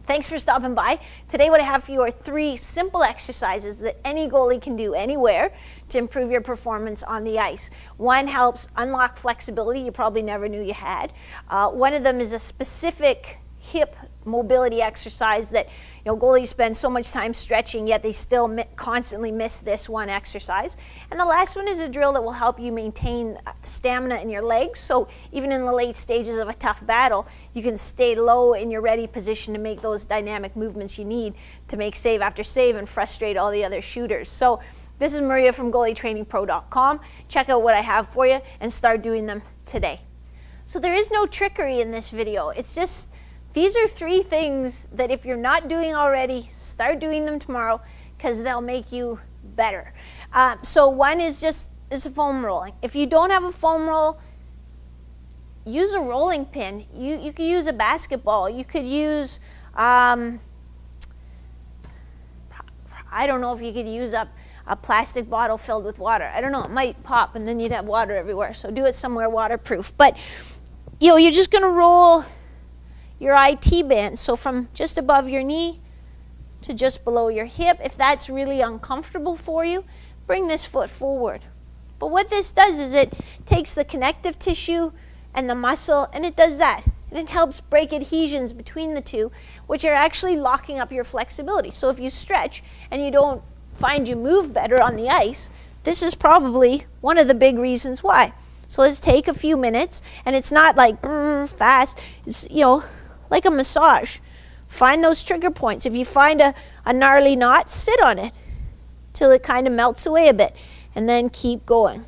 Thanks for stopping by. Today what I have for you are 3 simple exercises that any goalie can do anywhere to improve your performance on the ice. One helps unlock flexibility you probably never knew you had. One of them is a specific hip mobility exercise that goalies spend so much time stretching, yet they still constantly miss this one exercise. And the last one is a drill that will help you maintain stamina in your legs, so even in the late stages of a tough battle, you can stay low in your ready position to make those dynamic movements you need to make save after save and frustrate all the other shooters. So this is Maria from GoalieTrainingPro.com. Check out what I have for you and start doing them today. So there is no trickery in this video. It's just these are 3 things that if you're not doing already, start doing them tomorrow because they'll make you better. So one is a foam rolling. If you don't have a foam roll, use a rolling pin. You could use a basketball. You could use, I don't know if you could use a plastic bottle filled with water. I don't know, it might pop and then you'd have water everywhere. So do it somewhere waterproof. But you're just gonna roll your IT band, so from just above your knee to just below your hip. If that's really uncomfortable for you, bring this foot forward. But what this does is it takes the connective tissue and the muscle and it does that. And it helps break adhesions between the two, which are actually locking up your flexibility. So if you stretch and you don't find you move better on the ice, this is probably one of the big reasons why. So let's take a few minutes, and it's not like fast, it's like a massage. Find those trigger points. If you find a gnarly knot, sit on it till it kind of melts away a bit, and then keep going.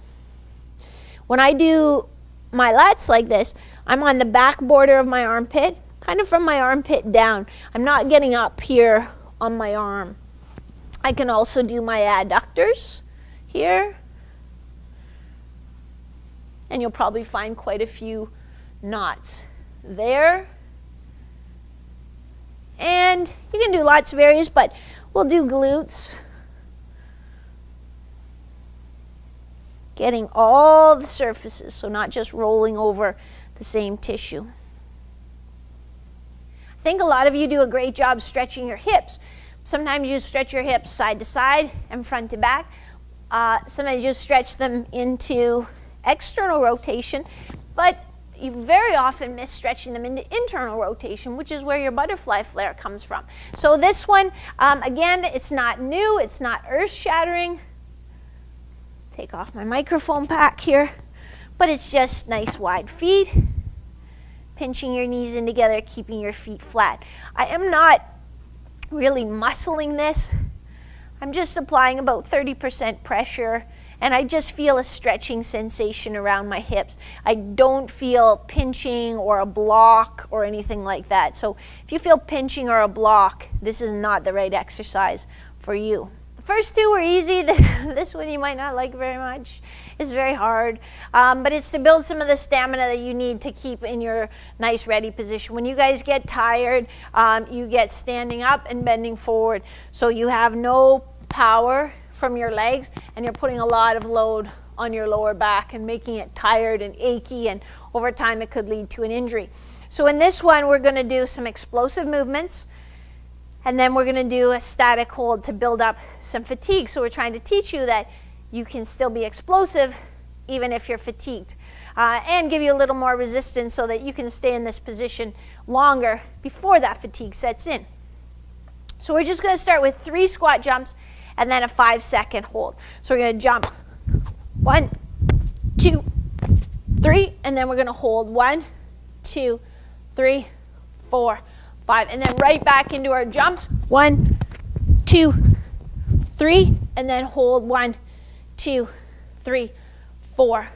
When I do my lats like this, I'm on the back border of my armpit, kind of from my armpit down. I'm not getting up here on my arm. I can also do my adductors here, and you'll probably find quite a few knots there. And you can do lots of areas, but we'll do glutes. Getting all the surfaces, so not just rolling over the same tissue. I think a lot of you do a great job stretching your hips. Sometimes you stretch your hips side to side and front to back. Sometimes you stretch them into external rotation, but you very often miss stretching them into internal rotation, which is where your butterfly flare comes from. So this one, again, it's not new, it's not earth-shattering. Take off my microphone pack here, but it's just nice wide feet, pinching your knees in together, keeping your feet flat. I am not really muscling this. I'm just applying about 30% pressure, and I just feel a stretching sensation around my hips. I don't feel pinching or a block or anything like that. So if you feel pinching or a block, this is not the right exercise for you. The first 2 were easy. This one you might not like very much. It's very hard, but it's to build some of the stamina that you need to keep in your nice ready position. When you guys get tired, you get standing up and bending forward. So you have no power from your legs, and you're putting a lot of load on your lower back and making it tired and achy, and over time it could lead to an injury. So in this one, we're going to do some explosive movements, and then we're going to do a static hold to build up some fatigue. So we're trying to teach you that you can still be explosive even if you're fatigued, and give you a little more resistance so that you can stay in this position longer before that fatigue sets in. So we're just going to start with 3 squat jumps and then a 5-second hold. So we're going to jump 1, 2, 3, and then we're going to hold 1, 2, 3, 4, 5, and then right back into our jumps. 1, 2, 3, and then hold 1, 2, 3, 4,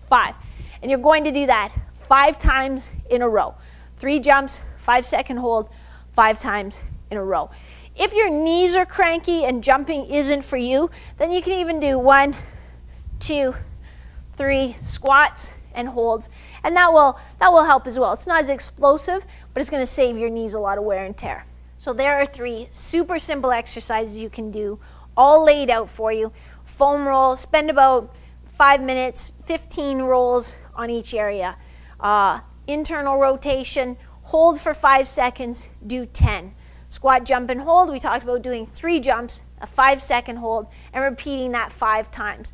5. And you're going to do that 5 times in a row. 3 jumps, 5-second hold, 5 times in a row. If your knees are cranky and jumping isn't for you, then you can even do 1, 2, 3 squats and holds, and that will help as well. It's not as explosive, but it's going to save your knees a lot of wear and tear. So there are 3 super simple exercises you can do, all laid out for you. Foam roll, spend about 5 minutes, 15 rolls on each area. Internal rotation, hold for 5 seconds, do 10. Squat, jump, and hold, we talked about doing 3 jumps, a 5-second hold, and repeating that 5 times.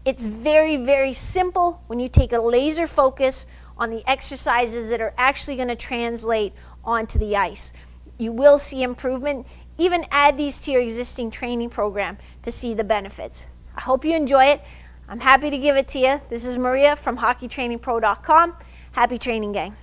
It's very, very simple when you take a laser focus on the exercises that are actually going to translate onto the ice. You will see improvement. Even add these to your existing training program to see the benefits. I hope you enjoy it. I'm happy to give it to you. This is Maria from hockeytrainingpro.com. Happy training, gang.